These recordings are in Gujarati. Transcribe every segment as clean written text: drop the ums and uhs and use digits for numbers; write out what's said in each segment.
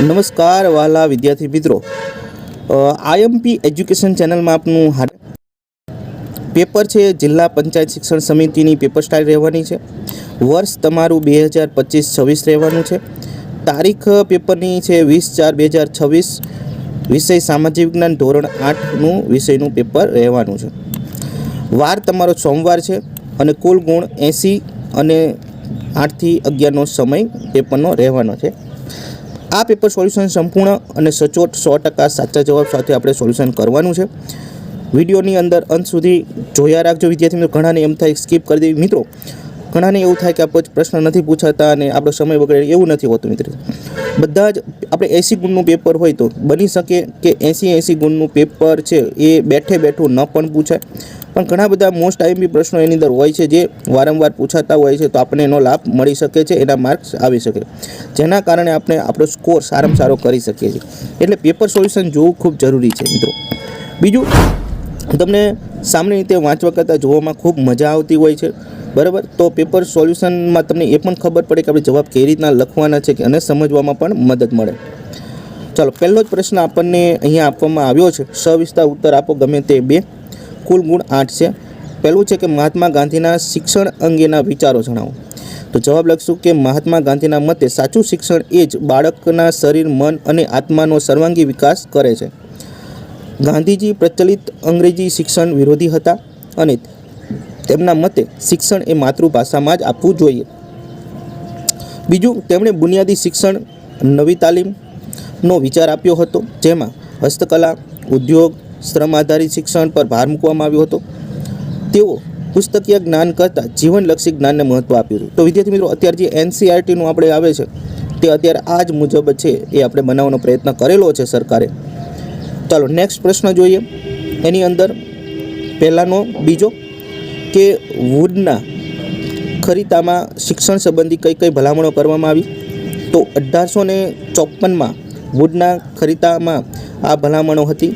નમસ્કાર વાલા વિદ્યાર્થી મિત્રો, આઈએમપી એજ્યુકેશન ચેનલમાં આપનું પેપર છે જિલ્લા પંચાયત શિક્ષણ સમિતિની પેપર સ્ટાઇલ રહેવાની છે. વર્ષ તમારું 2025-26 રહેવાનું છે. તારીખ પેપરની છે 20/4/2026. વિષય સામાજિક વિજ્ઞાન ધોરણ 8નું વિષયનું પેપર રહેવાનું છે. વાર તમારો સોમવાર છે અને કુલ ગુણ 80 અને 8 થી 11નો સમય પેપરનો રહેવાનો છે. આ પેપર સોલ્યુશન સંપૂર્ણ અને સચોટ 100% સાચા જવાબ સાથે આપણે સોલ્યુશન કરવાનું છે. વિડીયોની અંદર અંત સુધી જોયા રાખજો વિદ્યાર્થી મિત્રો. ઘણાને એમ થાય સ્કીપ કરી દેવી મિત્રો, ઘણાને એવું થાય કે આ પ્રશ્ન નથી પૂછાતા અને આપણો સમય બગડે, એવું નથી હોતું મિત્રો. બધા જ આપણે 80 ગુણનું પેપર હોય તો બની શકે કે 80 ગુણનું પેપર છે એ બેઠું ન પણ પૂછાય, પણ ઘણા બધા મોસ્ટ આઈએમપી પ્રશ્નો એની અંદર હોય છે જે વારંવાર પૂછાતા હોય છે, તો આપણને એનો લાભ મળી શકે છે, એના માર્ક્સ આવી શકે, જેના કારણે આપણે આપણો સ્કોર સારામાં સારો કરી શકીએ છીએ. એટલે પેપર સોલ્યુશન જોવું ખૂબ જરૂરી છે મિત્રો. બીજું, તમને સામાન્ય રીતે વાંચવા કરતાં જોવામાં ખૂબ મજા આવતી હોય છે, બરાબર? તો પેપર સોલ્યુશનમાં તમને એ પણ ખબર પડે કે આપણે જવાબ કેવી રીતના લખવાના છે અને સમજવામાં પણ મદદ મળે. ચાલો, પહેલો જ પ્રશ્ન આપણને અહીંયા આપવામાં આવ્યો છે. સવિસ્તાર ઉત્તર આપો ગમે તે 2. કુલ ગુણ 8 છે. પહેલું છે કે મહાત્મા ગાંધીના શિક્ષણ અંગેના વિચારો જણાવો. તો જવાબ લખશું કે મહાત્મા ગાંધીના મતે સાચું શિક્ષણ એ જ બાળકના શરીર, મન અને આત્માનો સર્વાંગી વિકાસ કરે છે. ગાંધીજી પ્રચલિત અંગ્રેજી શિક્ષણ વિરોધી હતા અને તેમના મતે શિક્ષણ એ માતૃભાષામાં જ આપવું જોઈએ. બીજું, તેમણે બુનિયાદી શિક્ષણ, નવી તાલીમનો વિચાર આપ્યો હતો, જેમાં હસ્તકલા, ઉદ્યોગ, શ્રમ આધારિત શિક્ષણ પર ભાર મૂકવામાં આવ્યો હતો. તેઓ પુસ્તકીય જ્ઞાન કરતાં જીવનલક્ષી જ્ઞાનને મહત્ત્વ આપ્યું હતું. તો વિદ્યાર્થી મિત્રો, અત્યારે જે એનસીઈઆરટીનું આપણે આવે છે તે અત્યારે આ જ મુજબ છે, એ આપણે બનાવવાનો પ્રયત્ન કરેલો છે સરકારે. ચાલો નેક્સ્ટ પ્રશ્ન જોઈએ. એની અંદર પહેલાંનો બીજો કે વુડના ખરીતામાં શિક્ષણ સંબંધી કઈ કઈ ભલામણો કરવામાં આવી. તો 1854માં વુડના ખરીતામાં આ ભલામણો હતી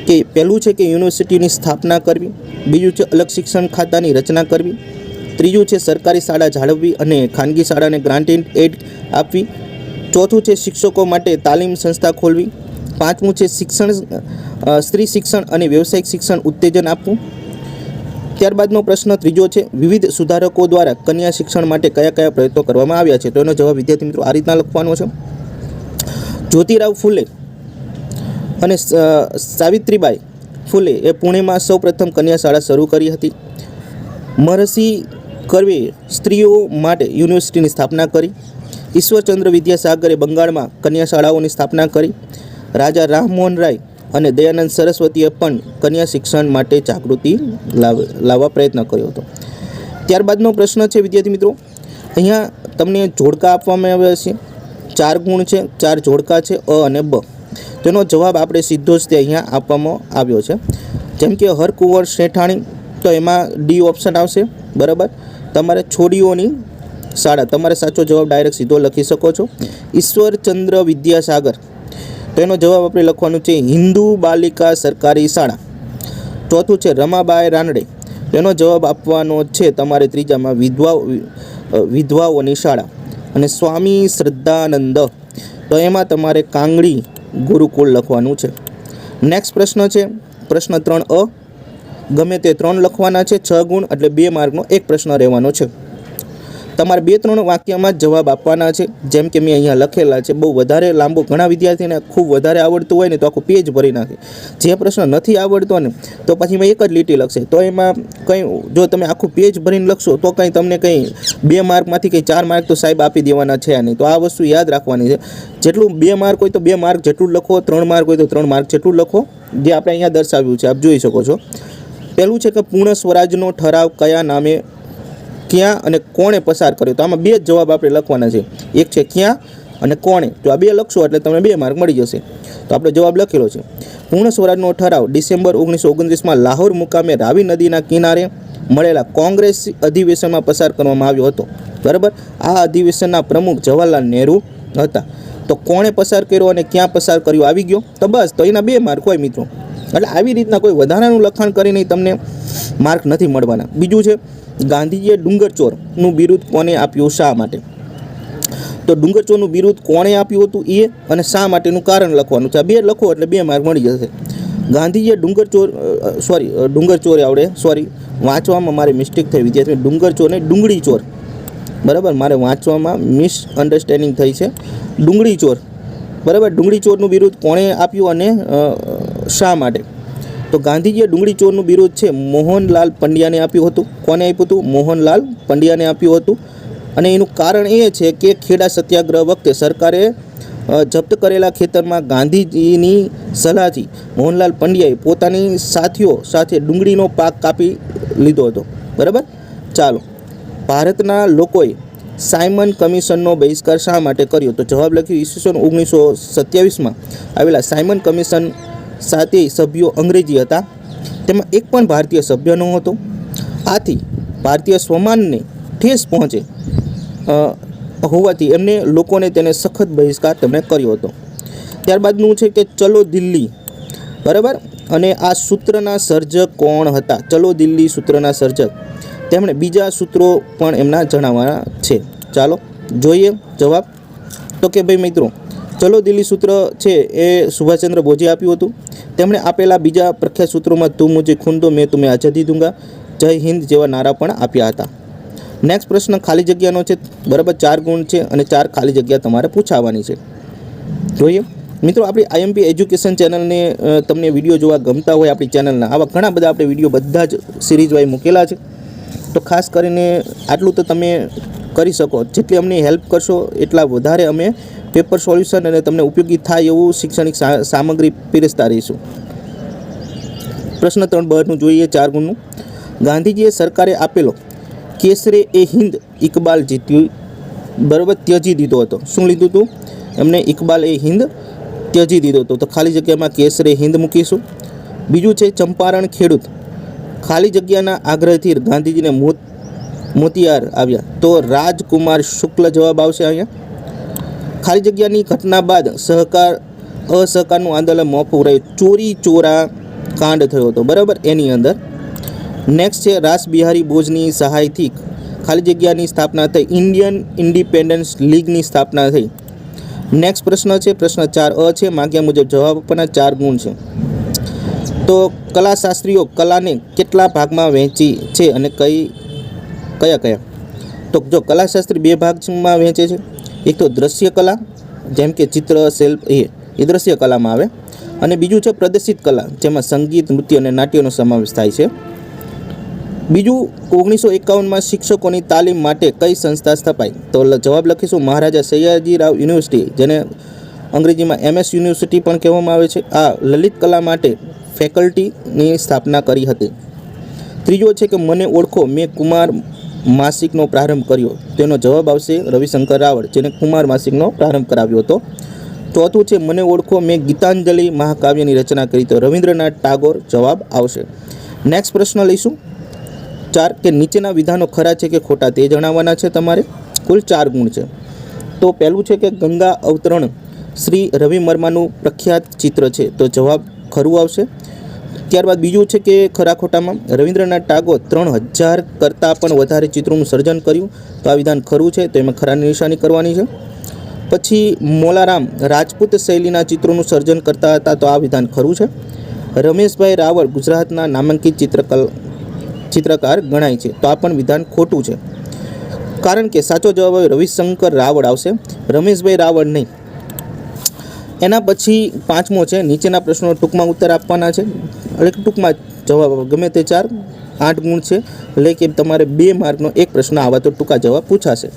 કે પહેલું છે કે યુનિવર્સિટીની સ્થાપના કરવી, બીજું છે અલગ શિક્ષણ ખાતાની રચના કરવી, ત્રીજું છે સરકારી શાળા જાળવવી અને ખાનગી શાળાને ગ્રાન્ટ એડ આપવી, ચોથું છે શિક્ષકો માટે તાલીમ સંસ્થા ખોલવી, પાંચમું છે સ્ત્રી શિક્ષણ અને વ્યવસાયિક શિક્ષણ ઉત્તેજન આપવું. ત્યારબાદનો પ્રશ્ન ત્રીજો છે વિવિધ સુધારકો દ્વારા કન્યા શિક્ષણ માટે કયા કયા પ્રયત્નો કરવામાં આવ્યા છે. તો એનો જવાબ વિદ્યાર્થી મિત્રો આ રીતના લખવાનો છે. જ્યોતિરાવ ફૂલે અને સાવિત્રીબાઈ ફૂલે એ પુણેમાં સૌપ્રથમ કન્યા શાળા શરૂ કરી હતી. મહર્ષિ કર્વેએ સ્ત્રીઓ માટે યુનિવર્સિટીની સ્થાપના કરી. ઈશ્વરચંદ્ર વિદ્યાસાગરે બંગાળમાં કન્યા શાળાઓની સ્થાપના કરી. રાજા રામમોહન રાય અને દયાનંદ સરસ્વતીએ પણ કન્યા શિક્ષણ માટે જાગૃતિ લાવવા પ્રયત્ન કર્યો હતો. ત્યારબાદનો પ્રશ્ન છે વિદ્યાર્થી મિત્રો, અહીંયા તમને જોડકા આપવામાં આવ્યા છે. 4 ગુણ છે, 4 જોડકા છે, અ અને બ. તેનો જવાબ આપણે સીધો જ તે અહીંયા આપવામાં આવ્યો છે. જેમ કે હરકુંવર શેઠાણી, તો એમાં ડી ઓપ્શન આવશે, બરાબર. તમારે છોડીઓની શાળા, તમારે સાચો જવાબ ડાયરેક્ટ સીધો લખી શકો છો. ઈશ્વરચંદ્ર વિદ્યાસાગર, તો એનો જવાબ આપણે લખવાનું છે હિન્દુ બાલિકા સરકારી શાળા. ચોથું છે રમાબાઈ રાનડે, એનો જવાબ આપવાનો છે તમારે ત્રીજામાં વિધવાઓની શાળા. અને સ્વામી શ્રદ્ધાનંદ, તો એમાં તમારે કાંગડી ગુરુકુળ લખવાનું છે. નેક્સ્ટ પ્રશ્ન છે પ્રશ્ન 3 અ. ગમે તે 3 લખવાના છે. 6 ગુણ એટલે 2 માર્કનો એક પ્રશ્ન રહેવાનો છે. તમારે 2-3 વાક્યમાં જ જવાબ આપવાના છે, જેમ કે મેં અહીંયા લખેલા છે. બહુ વધારે લાંબો, ઘણા વિદ્યાર્થીને ખૂબ વધારે આવડતું હોય ને તો આખું પેજ ભરી નાખે. જે પ્રશ્ન નથી આવડતો ને તો પછી મેં એક જ લીટી લખશે, તો એમાં કંઈ, જો તમે આખું પેજ ભરીને લખશો તો કંઈ તમને કંઈ 2 માર્કમાંથી કંઈ 4 માર્ક તો સાહેબ આપી દેવાના છે નહીં. તો આ વસ્તુ યાદ રાખવાની છે. જેટલું 2 માર્ક હોય તો 2 માર્ક જેટલું લખો, 3 માર્ક હોય તો 3 માર્ક જેટલું લખો, જે આપણે અહીંયા દર્શાવ્યું છે, આપ જોઈ શકો છો. પહેલું છે કે પૂર્ણ સ્વરાજનો ઠરાવ કયા નામે, ક્યાં અને કોણે પસાર કર્યો. તો આમાં 2 જ જવાબ આપણે લખવાના છે. એક છે ક્યાં અને કોણે. જો આ 2 લખશો એટલે તમને 2 માર્ક મળી જશે. તો આપણે જવાબ લખેલો છે પૂર્ણ સ્વરાજનો ઠરાવ ડિસેમ્બર 1929માં લાહોર મુકામે રાવી નદીના કિનારે મળેલા કોંગ્રેસ અધિવેશનમાં પસાર કરવામાં આવ્યો હતો, બરાબર. આ અધિવેશનના પ્રમુખ જવાહરલાલ નહેરુ હતા. તો કોણે પસાર કર્યો અને ક્યાં પસાર કર્યો આવી ગયો, તો બસ, તો એના 2 માર્ક હોય મિત્રો. એટલે આવી રીતના કોઈ વધારાનું લખાણ કરીને તમને માર્ક નથી મળવાના. બીજું છે ગાંધીજીએ ડુંગરચોરનું બિરુદ કોને આપ્યું, શા માટે? તો ડુંગર ચોરનું બિરુદ કોણે આપ્યું હતું એ અને શા માટેનું કારણ લખવાનું છે. આ બે લખો એટલે 2 માર્ક મળી જશે. ગાંધીજીએ ડુંગર ચોર આવડે, વાંચવામાં મારી મિસ્ટેક થઈ વિદ્યાર્થી. ડુંગર ચોર ને ડુંગળી ચોર, બરાબર, મારે વાંચવામાં મિસઅન્ડરસ્ટેન્ડિંગ થઈ છે. ડુંગળી ચોર, બરાબર. ડુંગળી ચોરનું બિરુદ કોણે આપ્યું અને શા માટે? તો ગાંધીજીએ ડુંગળી ચોરનું બિરુદ છે મોહનલાલ પંડ્યાને આપ્યું હતું. કોને આપ્યું હતું? મોહનલાલ પંડ્યાને આપ્યું હતું. અને એનું કારણ એ છે કે ખેડા સત્યાગ્રહ વખતે સરકારે જપ્ત કરેલા ખેતરમાં ગાંધીજીની સલાહથી મોહનલાલ પંડ્યાએ પોતાની સાથીઓ સાથે ડુંગળીનો પાક કાપી લીધો હતો, બરાબર. ચાલો, ભારતના લોકોએ સાયમન કમિશનનો બહિષ્કાર શા માટે કર્યો? તો જવાબ લખ્યું ઈસવીસન 1927માં આવેલા સાયમન કમિશન 7 સભ્યો અંગ્રેજી હતા, તેમાં એક પણ ભારતીય સભ્ય ન હતો. આથી ભારતીય સ્વમાનને ઠેસ પહોંચે હોવાથી એમને લોકોને તેને સખત બહિષ્કાર તેમણે કર્યો હતો. ત્યારબાદનું છે કે ચલો દિલ્હી, બરાબર. અને આ સૂત્રના સર્જક કોણ હતા? ચલો દિલ્હી સૂત્રના સર્જક, તેમણે બીજા સૂત્રો પણ એમના જણાવવાના છે. ચાલો જોઈએ જવાબ. તો કે ભાઈ મિત્રો, ચલો દિલ્હી સૂત્ર છે એ સુભાષચંદ્ર બોઝે આપ્યું હતું. તેમણે આપેલા બીજા પ્રખ્યાત સૂત્રોમાં તું મુझे खून दो मैं तुम्हें आज़ादी दूंगा, જય હિન્દ જેવા નારા પણ આપ્યા હતા. નેક્સ્ટ પ્રશ્ન ખાલી જગ્યાનો છે, બરાબર. 4 ગુણ છે અને 4 ખાલી જગ્યા તમારે પૂછાવાની છે. જોઈએ મિત્રો, આપણી આઈએમપી એજ્યુકેશન ચેનલને તમને વિડીયો જોવા ગમતા હોય, આપણી ચેનલના આવા ઘણા બધા આપણે વિડીયો બધા જ સિરીઝ વાઇઝ મૂકેલા છે. તો ખાસ કરીને આટલું તો તમે કરી શકો. જેટલી અમને હેલ્પ કરશો એટલા વધારે અમે પેપર સોલ્યુશન અને તમને ઉપયોગી થાય એવું શૈક્ષણિક સામગ્રી પીરસતા રહીશું. પ્રશ્ન 3 જોઈએ, 4 ગુણનું. ગાંધીજીએ સરકારે આપેલો કેસરે એ હિન્દ ઇકબાલ જીત્યું, બરાબર, ત્યજી દીધો હતો. શું લીધું હતું એમને? ઇકબાલ એ હિન્દ ત્યજી દીધો હતો. તો ખાલી જગ્યામાં કેસરે હિન્દ મૂકીશું. બીજું છે ચંપારણ ખેડૂત, ખાલી જગ્યાના આગ્રહથી ગાંધીજીને મોતિયાર આવ્યા. તો રાજકુમાર શુક્લ જવાબ આવશે અહીંયા. ખાલી જગ્યાની ઘટના બાદ અસહકારનું આંદોલન મોકૂફ રહ્યું. ચોરી ચોરા કાંડ થયો હતો, બરાબર, એની અંદર. નેક્સ્ટ છે રાસબિહારી બોઝની સહાયથી ખાલી જગ્યાની સ્થાપના થઈ. ઇન્ડિયન ઇન્ડિપેન્ડન્સ લીગની સ્થાપના થઈ. નેક્સ્ટ પ્રશ્ન છે પ્રશ્ન 4 છે, માગ્યા મુજબ જવાબ આપવાના. 4 ગુણ છે. તો કલાશાસ્ત્રીઓ કલાને કેટલા ભાગમાં વહેંચી છે અને કયા? તો જો કલાશાસ્ત્રી 2 ભાગમાં વહેંચે છે. એક તો દ્રશ્ય કલા, જેમ કે ચિત્ર, શિલ્પ, એ દ્રશ્ય કલામાં આવે. અને બીજું છે પ્રદર્શિત કલા, જેમાં સંગીત, નૃત્ય અને નાટ્યનો સમાવેશ થાય છે. બીજું 1951માં શિક્ષકોની તાલીમ માટે કઈ સંસ્થા સ્થપાઈ? તો જવાબ લખીશું મહારાજા સયાજીરાવ યુનિવર્સિટી, જેને અંગ્રેજીમાં MS યુનિવર્સિટી પણ કહેવામાં આવે છે. આ લલિત કલા માટે ફેકલ્ટીની સ્થાપના કરી હતી. ત્રીજો છે કે મને ઓળખો મેં કુમાર માસિકનો પ્રારંભ કર્યો. તેનો જવાબ આવશે રવિશંકર રાવળ, જેને કુમાર માસિકનો પ્રારંભ કરાવ્યો હતો. ચોથું છે મને ઓળખો મેં ગીતાંજલિ મહાકાવ્યની રચના કરી. તો રવિન્દ્રનાથ ટાગોર જવાબ આવશે. નેક્સ્ટ પ્રશ્ન લઈશું 4 કે નીચેના વિધાનો ખરા છે કે ખોટા તે જણાવવાના છે તમારે. કુલ 4 ગુણ છે. તો પહેલું છે કે ગંગા અવતરણ શ્રી રવિ વર્માનું પ્રખ્યાત ચિત્ર છે. તો જવાબ ખરું આવશે. ત્યારબાદ બીજું છે કે ખરા ખોટામાં રવિન્દ્રનાથ ટાગોર 3000 કરતાં પણ વધારે ચિત્રોનું સર્જન કર્યું. તો આ વિધાન ખરું છે, તો એમાં ખરાની નિશાની કરવાની છે. પછી મોલારામ રાજપૂત શૈલીના ચિત્રોનું સર્જન કરતા હતા. તો આ વિધાન ખરું છે. રમેશભાઈ રાવળ ગુજરાતના નામાંકિત ચિત્રકાર ગણાય છે. તો આ પણ વિધાન ખોટું છે, કારણ કે સાચો જવાબ રવિશંકર રાવળ આવશે, રમેશભાઈ રાવળ નહીં. એના પછી 5મો છે નીચેના પ્રશ્નો ટૂંકમાં ઉત્તર આપવાના છે. એટલે ટૂંકમાં જવાબ ગમે તે 4, 8 ગુણ છે. એટલે કે તમારે 2 માર્કનો એક પ્રશ્ન આવા તો ટૂંકા જવાબ પૂછાશે.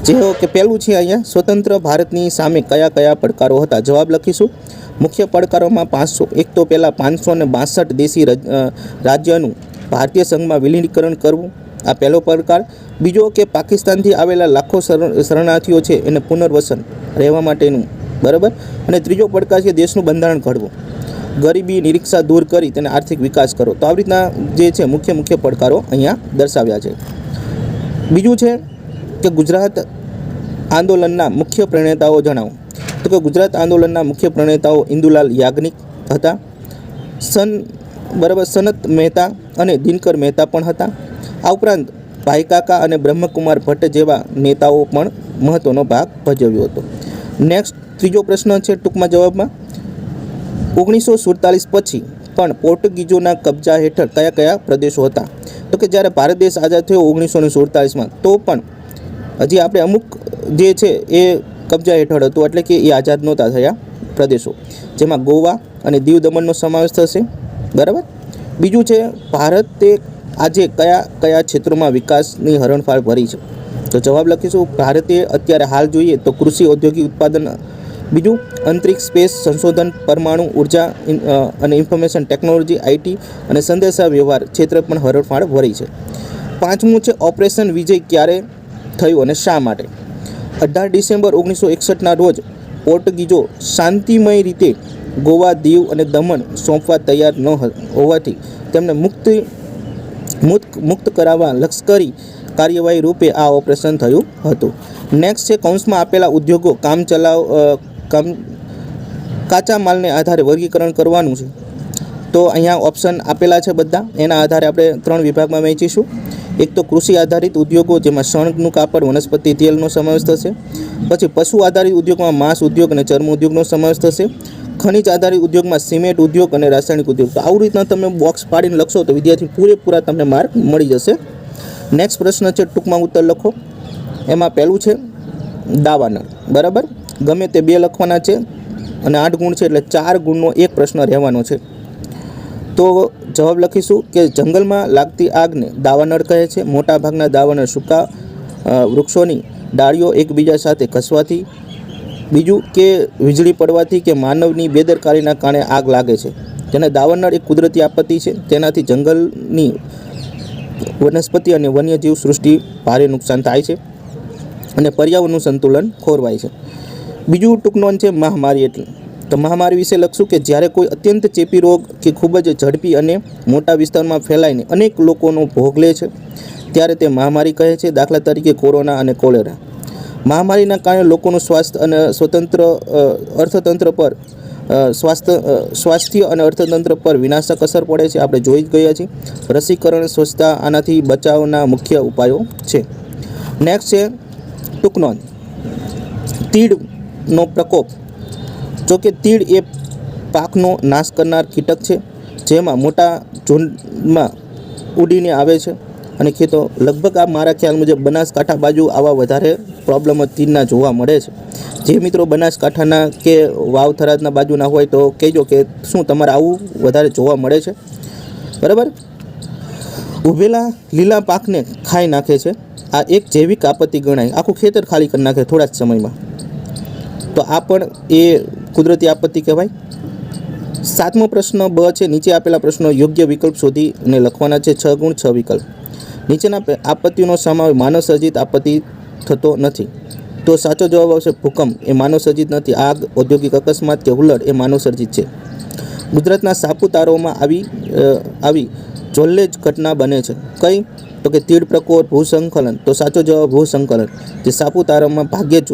જેવો કે પહેલું છે અહીંયા સ્વતંત્ર ભારતની સામે કયા પડકારો હતા? જવાબ લખીશું. મુખ્ય પડકારોમાં 500, એક તો પહેલાં 562 દેશી રાજ્યનું ભારતીય સંઘમાં વિલીનીકરણ કરવું, આ પહેલો પડકાર. બીજો કે પાકિસ્તાનથી આવેલા લાખો શરણાર્થીઓ છે એને પુનર્વસન રહેવા માટેનું, બરાબર. અને ત્રીજો પડકાર છે દેશનું બંધારણ ઘડવું, ગરીબી નિરીક્ષા દૂર કરી તેને આર્થિક વિકાસ કરો. તો આવી રીતના જે છે મુખ્ય પડકારો અહીંયા દર્શાવ્યા છે. બીજું છે કે ગુજરાત આંદોલનના મુખ્ય પ્રણેતાઓ જણાવો. તો કે ગુજરાત આંદોલનના મુખ્ય પ્રણેતાઓ ઇન્દુલાલ યાજ્ઞિક હતા, સનત મહેતા અને દિનકર મહેતા પણ હતા. આ ઉપરાંત ભાઈકાકા અને બ્રહ્મકુમાર ભટ્ટ જેવા નેતાઓ પણ મહત્ત્વનો ભાગ ભજવ્યો હતો. નેક્સ્ટ ત્રીજો પ્રશ્ન છે ટૂંકમાં જવાબમાં, 1947 પછી પણ પોર્ટુગીઝોના કબજા હેઠળ કયા કયા પ્રદેશો હતા? તો કે જ્યારે ભારત દેશ આઝાદ થયો 1947માં, તો પણ હજી આપણે અમુક જે છે એ કબજા હેઠળ હતું, એટલે કે એ આઝાદ નહોતા થયા પ્રદેશો, જેમાં ગોવા અને દીવ દમણનો સમાવેશ થશે. બરાબર. બીજું છે, ભારતે આજે કયા કયા ક્ષેત્રોમાં વિકાસની હરણફાળ ભરી છે? તો જવાબ લખીશું, ભારતે અત્યારે હાલ જોઈએ તો કૃષિ, ઔદ્યોગિક ઉત્પાદન, બીજું અંતરિક્ષ સ્પેસ સંશોધન, પરમાણુ ઉર્જા અને ઇન્ફોર્મેશન ટેકનોલોજી, આઈટી અને સંદેશા વ્યવહાર ક્ષેત્રે પણ હરણફાળ ભરી છે. પાંચમું છે, ઓપરેશન વિજય ક્યારે થયું અને શા માટે? 18 ડિસેમ્બર 1961ના રોજ પોર્ટુગીઝો શાંતિમય રીતે ગોવા, દીવ અને દમણ સોંપવા તૈયાર ન હોવાથી તેમને મુક્ત કરાવવા લશ્કરી કાર્યવાહી રૂપે આ ઓપરેશન થયું હતું. નેક્સ્ટ છે, કૌંસમાં આપેલા ઉદ્યોગો કાચા માલને આધારે વર્ગીકરણ કરવાનું છે. તો અહીંયા ઓપ્શન આપેલા છે બધા, એના આધારે આપણે 3 વિભાગમાં વહેંચીશું. એક તો કૃષિ આધારિત ઉદ્યોગો, જેમાં શણનું કાપડ, વનસ્પતિ તેલનો સમાવેશ થશે. પછી પશુ આધારિત ઉદ્યોગમાં માંસ ઉદ્યોગ અને ચર્મ ઉદ્યોગનો સમાવેશ થશે. ખનિજ આધારિત ઉદ્યોગમાં સિમેન્ટ ઉદ્યોગ અને રાસાયણિક ઉદ્યોગ. તો આવી રીતના તમે બોક્સ પાડીને લખશો તો વિદ્યાર્થી પૂરેપૂરા તમને માર્ક મળી જશે. નેક્સ્ટ પ્રશ્ન છે, ટૂંકમાં ઉત્તર લખો. એમાં પહેલું છે દાવાનળ. બરાબર. ગમે તે 2 લખવાના છે અને 8 ગુણ છે, એટલે 4 ગુણનો એક પ્રશ્ન રહેવાનો છે. તો જવાબ લખીશું કે જંગલમાં લાગતી આગને દાવાનળ કહે છે. મોટાભાગના દાવાનળ સૂકા વૃક્ષોની ડાળીઓ એકબીજા સાથે ઘસવાથી, બીજું કે વીજળી પડવાથી કે માનવની બેદરકારીના કારણે આગ લાગે છે. જેને દાવાનળ એક કુદરતી આપત્તિ છે. તેનાથી જંગલની વનસ્પતિ અને વન્યજીવ સૃષ્ટિ ભારે નુકસાન થાય છે અને પર્યાવરણનું સંતુલન ખોરવાય છે. બીજું ટૂંક નોંધ છે મહામારી. એટલે તો મહામારી વિશે લખશું કે જ્યારે કોઈ અત્યંત ચેપી રોગ કે ખૂબ જ ઝડપી અને મોટા વિસ્તારમાં ફેલાઈને અનેક લોકોનો ભોગ લે છે, ત્યારે તે મહામારી કહે છે. દાખલા તરીકે કોરોના અને કોલેરા. મહામારીના કારણે લોકોનું સ્વાસ્થ્ય અને અર્થતંત્ર પર સ્વાસ્થ્ય અને અર્થતંત્ર પર વિનાશક અસર પડે છે. આપણે જોઈ જ ગયા છીએ. રસીકરણ, સ્વચ્છતા આનાથી બચાવના મુખ્ય ઉપાયો છે. નેક્સ્ટ છે ટૂંક નોંધ, તીડનો પ્રકોપ. જો કે તીડ એ પાકનો નાશ કરનાર કીટક છે, જેમાં મોટા ઝુંડમાં ઉડીને આવે છે અને ખેતો લગભગ આ મારા ખ્યાલ મુજબ બનાસકાંઠા બાજુ આવા વધારે પ્રોબ્લેમ તીડના જોવા મળે છે. જે મિત્રો બનાસકાંઠાના કે વાવ થરાદના બાજુના હોય તો કહેજો કે શું તમારે આવું વધારે જોવા મળે છે. બરાબર. ઉભેલા લીલા પાકને ખાઈ નાખે છે. આ એક જૈવિક આપત્તિ ગણાય. આખું ખેતર ખાલી કરી નાખે થોડા જ સમયમાં. તો આ પણ એ કુદરતી આપત્તિ કહેવાય. 7મો પ્રશ્ન બ છે, નીચે આપેલા પ્રશ્નો યોગ્ય વિકલ્પ શોધીને લખવાના છે. 6 ગુણ 6 વિકલ્પ. નીચેના આપત્તિનો સમાવેશ માનવ સર્જિત આપત્તિ થતો નથી. તો સાચો જવાબ આવશે ભૂકંપ એ માનવ સર્જિત નથી. આગ, ઔદ્યોગિક અકસ્માત કે હુલ્લડ એ માનવ સર્જિત છે. ગુજરાતના સાપુતારામાં આવી જોલ્લે જ ઘટના બને છે. કઈ? તો કે તીડ પ્રકોપ, ભૂસંકલન. તો સાચો જવાબ ભૂસંકલન, જે સાપુતારામાં ભાગ્યે જ